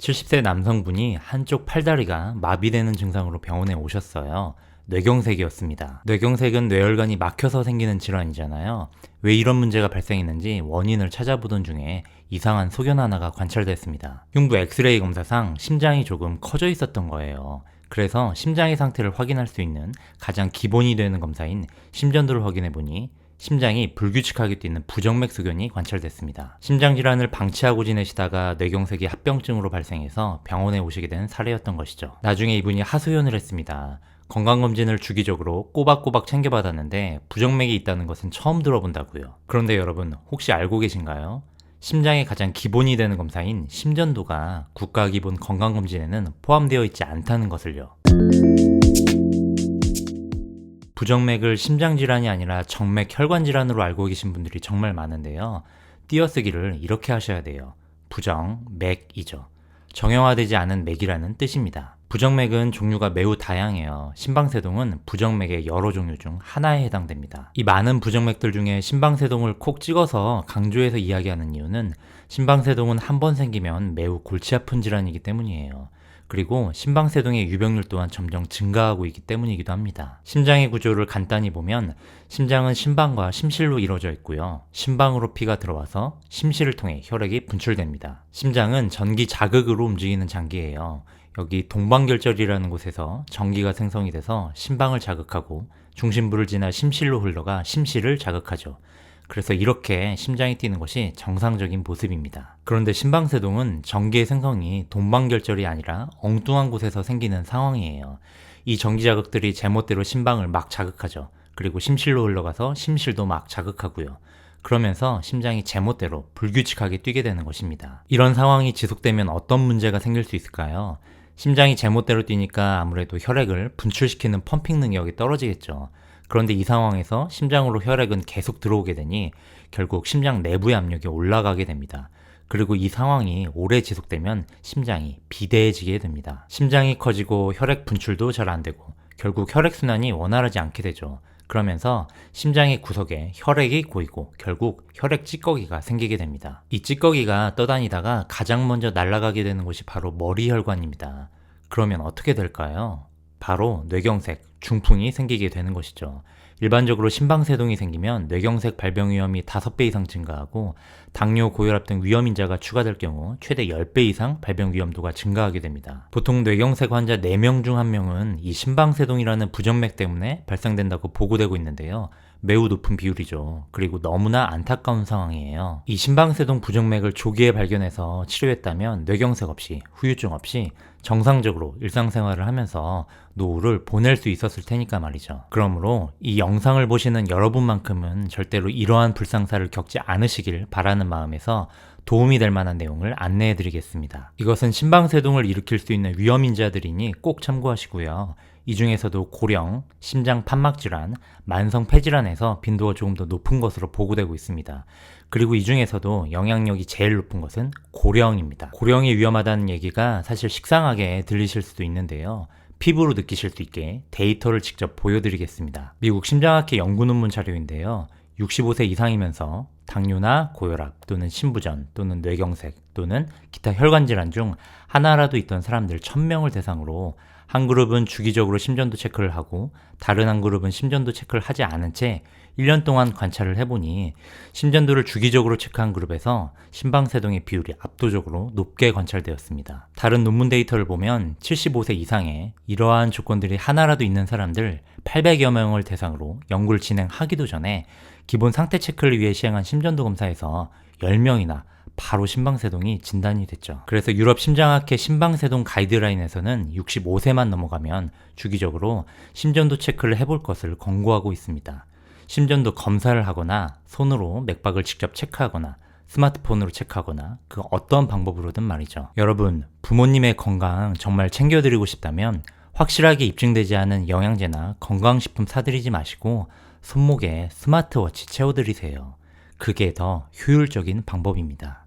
70세 남성분이 한쪽 팔다리가 마비되는 증상으로 병원에 오셨어요. 뇌경색이었습니다. 뇌경색은 뇌혈관이 막혀서 생기는 질환이잖아요. 왜 이런 문제가 발생했는지 원인을 찾아보던 중에 이상한 소견 하나가 관찰됐습니다. 흉부 엑스레이 검사상 심장이 조금 커져 있었던 거예요. 그래서 심장의 상태를 확인할 수 있는 가장 기본이 되는 검사인 심전도를 확인해보니 심장이 불규칙하게 뛰는 부정맥 소견이 관찰됐습니다. 심장질환을 방치하고 지내시다가 뇌경색이 합병증으로 발생해서 병원에 오시게 된 사례였던 것이죠. 나중에 이분이 하소연을 했습니다. 건강검진을 주기적으로 꼬박꼬박 챙겨받았는데 부정맥이 있다는 것은 처음 들어본다고요. 그런데 여러분 혹시 알고 계신가요? 심장의 가장 기본이 되는 검사인 심전도가 국가기본 건강검진에는 포함되어 있지 않다는 것을요. 부정맥을 심장질환이 아니라 정맥 혈관질환으로 알고 계신 분들이 정말 많은데요. 띄어쓰기를 이렇게 하셔야 돼요. 부정맥이죠. 정형화되지 않은 맥이라는 뜻입니다. 부정맥은 종류가 매우 다양해요. 심방세동은 부정맥의 여러 종류 중 하나에 해당됩니다. 이 많은 부정맥들 중에 심방세동을 콕 찍어서 강조해서 이야기하는 이유는 심방세동은 한 번 생기면 매우 골치 아픈 질환이기 때문이에요. 그리고 심방세동의 유병률 또한 점점 증가하고 있기 때문이기도 합니다. 심장의 구조를 간단히 보면 심장은 심방과 심실로 이루어져 있고요. 심방으로 피가 들어와서 심실을 통해 혈액이 분출됩니다. 심장은 전기 자극으로 움직이는 장기예요. 여기 동방결절이라는 곳에서 전기가 생성이 돼서 심방을 자극하고 중심부를 지나 심실로 흘러가 심실을 자극하죠. 그래서 이렇게 심장이 뛰는 것이 정상적인 모습입니다. 그런데 심방세동은 전기의 생성이 동방결절이 아니라 엉뚱한 곳에서 생기는 상황이에요. 이 전기 자극들이 제멋대로 심방을 막 자극하죠. 그리고 심실로 흘러가서 심실도 막 자극하고요. 그러면서 심장이 제멋대로 불규칙하게 뛰게 되는 것입니다. 이런 상황이 지속되면 어떤 문제가 생길 수 있을까요? 심장이 제멋대로 뛰니까 아무래도 혈액을 분출시키는 펌핑 능력이 떨어지겠죠. 그런데 이 상황에서 심장으로 혈액은 계속 들어오게 되니 결국 심장 내부의 압력이 올라가게 됩니다. 그리고 이 상황이 오래 지속되면 심장이 비대해지게 됩니다. 심장이 커지고 혈액 분출도 잘 안 되고 결국 혈액순환이 원활하지 않게 되죠. 그러면서 심장의 구석에 혈액이 고이고 결국 혈액 찌꺼기가 생기게 됩니다. 이 찌꺼기가 떠다니다가 가장 먼저 날아가게 되는 곳이 바로 머리혈관입니다. 그러면 어떻게 될까요? 바로 뇌경색, 중풍이 생기게 되는 것이죠. 일반적으로 심방세동이 생기면 뇌경색 발병 위험이 5배 이상 증가하고 당뇨, 고혈압 등 위험인자가 추가될 경우 최대 10배 이상 발병 위험도가 증가하게 됩니다. 보통 뇌경색 환자 4명 중 1명은 이 심방세동이라는 부정맥 때문에 발생된다고 보고되고 있는데요. 매우 높은 비율이죠. 그리고 너무나 안타까운 상황이에요. 이 심방세동 부정맥을 조기에 발견해서 치료했다면 뇌경색 없이, 후유증 없이 정상적으로 일상생활을 하면서 노후를 보낼 수 있었을 테니까 말이죠. 그러므로 이 영상을 보시는 여러분만큼은 절대로 이러한 불상사를 겪지 않으시길 바라는 마음에서 도움이 될 만한 내용을 안내해 드리겠습니다. 이것은 심방세동을 일으킬 수 있는 위험인자들이니 꼭 참고하시고요. 이 중에서도 고령, 심장 판막질환, 만성 폐질환에서 빈도가 조금 더 높은 것으로 보고되고 있습니다. 그리고 이 중에서도 영향력이 제일 높은 것은 고령입니다. 고령이 위험하다는 얘기가 사실 식상하게 들리실 수도 있는데요. 피부로 느끼실 수 있게 데이터를 직접 보여드리겠습니다. 미국 심장학회 연구 논문 자료인데요. 65세 이상이면서 당뇨나 고혈압 또는 심부전 또는 뇌경색 또는 기타 혈관질환 중 하나라도 있던 사람들 1000명을 대상으로 한 그룹은 주기적으로 심전도 체크를 하고 다른 한 그룹은 심전도 체크를 하지 않은 채 1년 동안 관찰을 해보니 심전도를 주기적으로 체크한 그룹에서 심방세동의 비율이 압도적으로 높게 관찰되었습니다. 다른 논문 데이터를 보면 75세 이상의 이러한 조건들이 하나라도 있는 사람들 800여 명을 대상으로 연구를 진행하기도 전에 기본 상태 체크를 위해 시행한 심전도 검사에서 10명이나 바로 심방세동이 진단이 됐죠. 그래서 유럽 심장학회 심방세동 가이드라인에서는 65세만 넘어가면 주기적으로 심전도 체크를 해볼 것을 권고하고 있습니다. 심전도 검사를 하거나 손으로 맥박을 직접 체크하거나 스마트폰으로 체크하거나 그 어떤 방법으로든 말이죠. 여러분, 부모님의 건강 정말 챙겨드리고 싶다면 확실하게 입증되지 않은 영양제나 건강식품 사드리지 마시고 손목에 스마트워치 채워드리세요. 그게 더 효율적인 방법입니다.